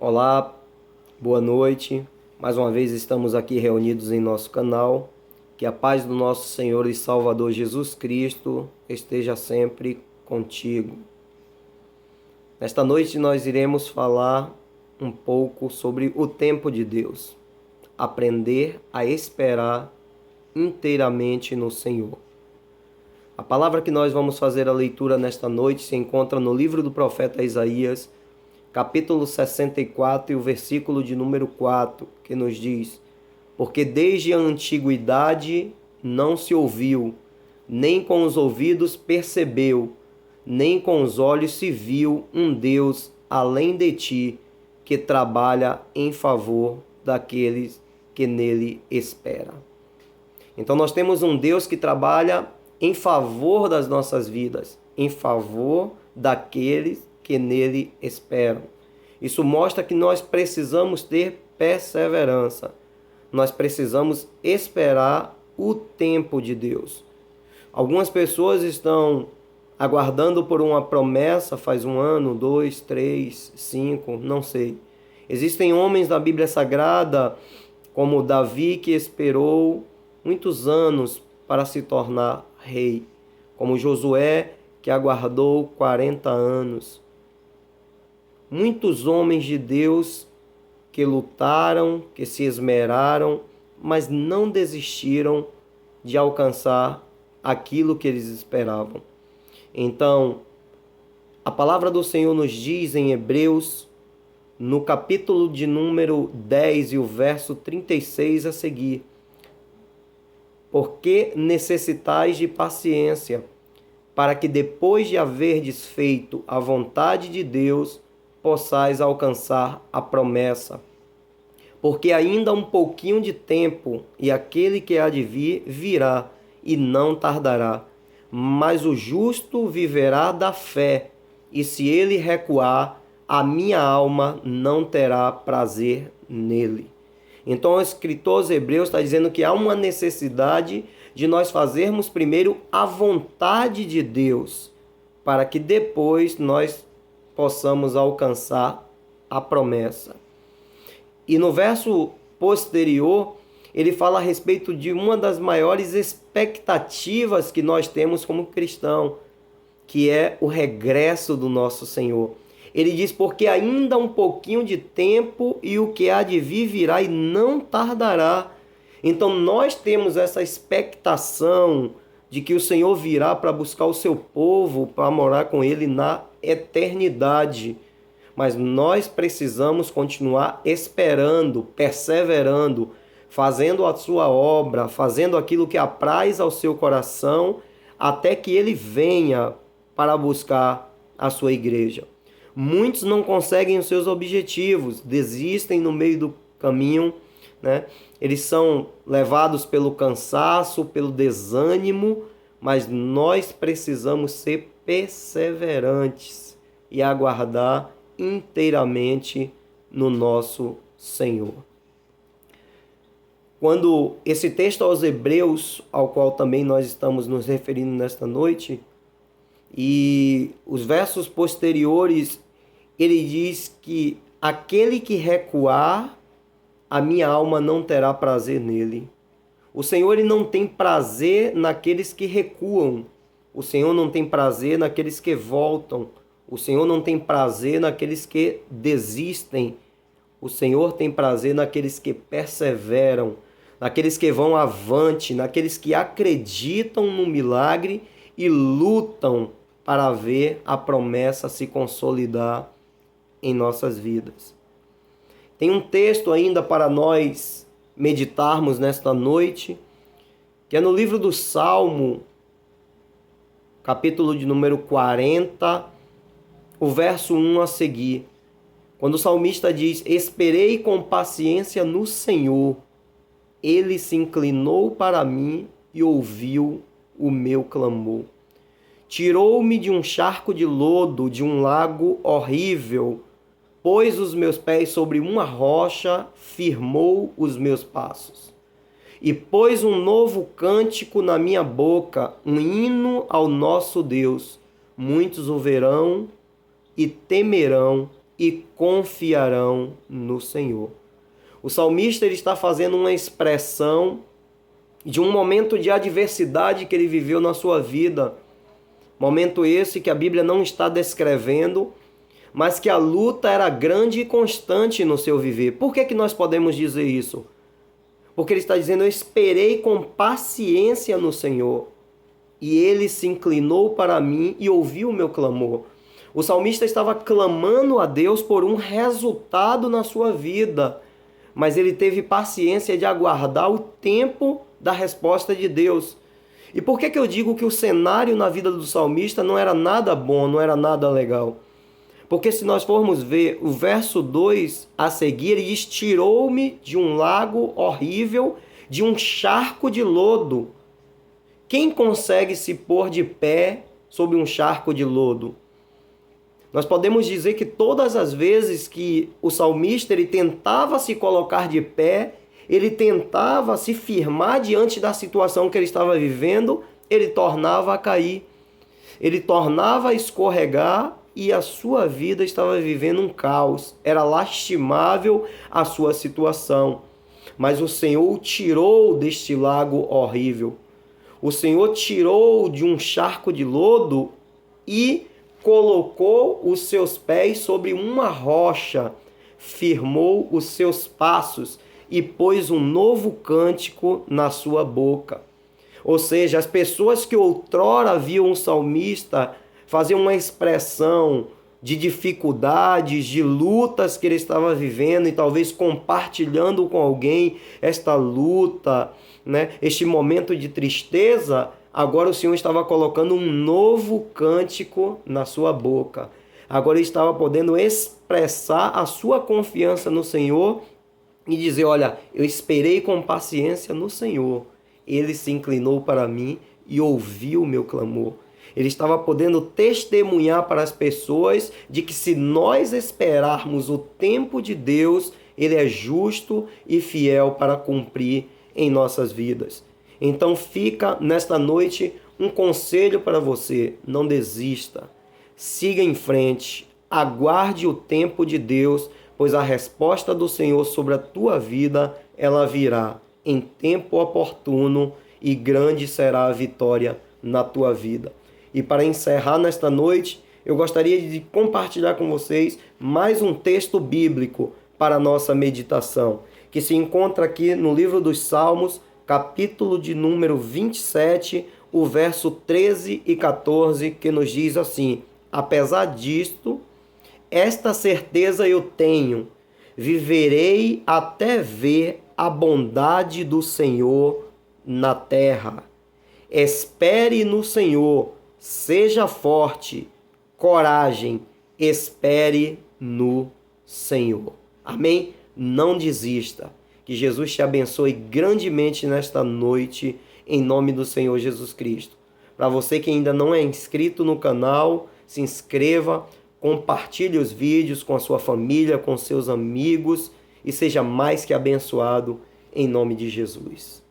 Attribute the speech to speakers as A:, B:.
A: Olá, boa noite. Mais uma vez estamos aqui reunidos em nosso canal. Que a paz do nosso Senhor e Salvador Jesus Cristo esteja sempre contigo. Nesta noite nós iremos falar um pouco sobre o tempo de Deus. Aprender a esperar inteiramente no Senhor. A palavra que nós vamos fazer a leitura nesta noite se encontra no livro do profeta Isaías, capítulo 64 e o versículo de número 4, que nos diz: porque desde a antiguidade não se ouviu, nem com os ouvidos percebeu, nem com os olhos se viu um Deus além de ti, que trabalha em favor daqueles que nele esperam. Então nós temos um Deus que trabalha em favor das nossas vidas, em favor daqueles que nele esperam. Isso mostra que nós precisamos ter perseverança. Nós precisamos esperar o tempo de Deus. Algumas pessoas estão aguardando por uma promessa faz 1 ano, 2, 3, 5, não sei. Existem homens da Bíblia Sagrada, como Davi, que esperou muitos anos para se tornar rei, como Josué, que aguardou 40 anos. Muitos homens de Deus que lutaram, que se esmeraram, mas não desistiram de alcançar aquilo que eles esperavam. Então, a palavra do Senhor nos diz em Hebreus, no capítulo de número 10 e o verso 36 a seguir: porque necessitais de paciência, para que depois de haverdes feito a vontade de Deus, possais alcançar a promessa. Porque ainda um pouquinho de tempo, e aquele que há de vir, virá, e não tardará. Mas o justo viverá da fé, e se ele recuar, a minha alma não terá prazer nele. Então o escritor aos Hebreus está dizendo que há uma necessidade de nós fazermos primeiro a vontade de Deus, para que depois nós possamos alcançar a promessa. E no verso posterior, ele fala a respeito de uma das maiores expectativas que nós temos como cristão, que é o regresso do nosso Senhor. Ele diz: porque ainda um pouquinho de tempo e o que há de vir virá e não tardará. Então nós temos essa expectação de que o Senhor virá para buscar o seu povo, para morar com ele na eternidade. Mas nós precisamos continuar esperando, perseverando, fazendo a sua obra, fazendo aquilo que apraz ao seu coração, até que ele venha para buscar a sua igreja. Muitos não conseguem os seus objetivos, desistem no meio do caminho, né? Eles são levados pelo cansaço, pelo desânimo, mas nós precisamos ser perseverantes e aguardar inteiramente no nosso Senhor. Quando esse texto aos Hebreus, ao qual também nós estamos nos referindo nesta noite, e os versos posteriores, ele diz que aquele que recuar, a minha alma não terá prazer nele. O Senhor, ele não tem prazer naqueles que recuam. O Senhor não tem prazer naqueles que voltam. O Senhor não tem prazer naqueles que desistem. O Senhor tem prazer naqueles que perseveram, naqueles que vão avante, naqueles que acreditam no milagre e lutam para ver a promessa se consolidar em nossas vidas. Tem um texto ainda para nós meditarmos nesta noite, que é no livro do Salmo, capítulo de número 40, o verso 1 a seguir, quando o salmista diz: esperei com paciência no Senhor, ele se inclinou para mim e ouviu o meu clamor. Tirou-me de um charco de lodo, de um lago horrível, pôs os meus pés sobre uma rocha, firmou os meus passos. E pôs um novo cântico na minha boca, um hino ao nosso Deus. Muitos o verão e temerão e confiarão no Senhor. O salmista ele está fazendo uma expressão de um momento de adversidade que ele viveu na sua vida. Momento esse que a Bíblia não está descrevendo, mas que a luta era grande e constante no seu viver. Por que nós podemos dizer isso? Porque ele está dizendo, eu esperei com paciência no Senhor, e ele se inclinou para mim e ouviu o meu clamor. O salmista estava clamando a Deus por um resultado na sua vida, mas ele teve paciência de aguardar o tempo da resposta de Deus. E por que eu digo que o cenário na vida do salmista não era nada bom, não era nada legal? Porque se nós formos ver o verso 2 a seguir, ele diz, tirou-me de um lago horrível, de um charco de lodo. Quem consegue se pôr de pé sob um charco de lodo? Nós podemos dizer que todas as vezes que o salmista ele tentava se colocar de pé, ele tentava se firmar diante da situação que ele estava vivendo, ele tornava a cair, ele tornava a escorregar e a sua vida estava vivendo um caos. Era lastimável a sua situação. Mas o Senhor o tirou deste lago horrível. O Senhor tirou de um charco de lodo e colocou os seus pés sobre uma rocha, firmou os seus passos e pôs um novo cântico na sua boca. Ou seja, as pessoas que outrora viam um salmista fazer uma expressão de dificuldades, de lutas que ele estava vivendo e talvez compartilhando com alguém esta luta, né? Este momento de tristeza, agora o Senhor estava colocando um novo cântico na sua boca. Agora ele estava podendo expressar a sua confiança no Senhor e dizer, olha, eu esperei com paciência no Senhor. Ele se inclinou para mim e ouviu o meu clamor. Ele estava podendo testemunhar para as pessoas de que se nós esperarmos o tempo de Deus, Ele é justo e fiel para cumprir em nossas vidas. Então fica nesta noite um conselho para você, não desista, siga em frente, aguarde o tempo de Deus, pois a resposta do Senhor sobre a tua vida, ela virá em tempo oportuno e grande será a vitória na tua vida. E para encerrar nesta noite, eu gostaria de compartilhar com vocês mais um texto bíblico para a nossa meditação, que se encontra aqui no livro dos Salmos, capítulo de número 27, o verso 13 e 14, que nos diz assim, apesar disto, esta certeza eu tenho, viverei até ver a bondade do Senhor na terra. Espere no Senhor, seja forte, coragem, espere no Senhor. Amém? Não desista. Que Jesus te abençoe grandemente nesta noite, em nome do Senhor Jesus Cristo. Para você que ainda não é inscrito no canal, se inscreva, compartilhe os vídeos com a sua família, com seus amigos e seja mais que abençoado em nome de Jesus.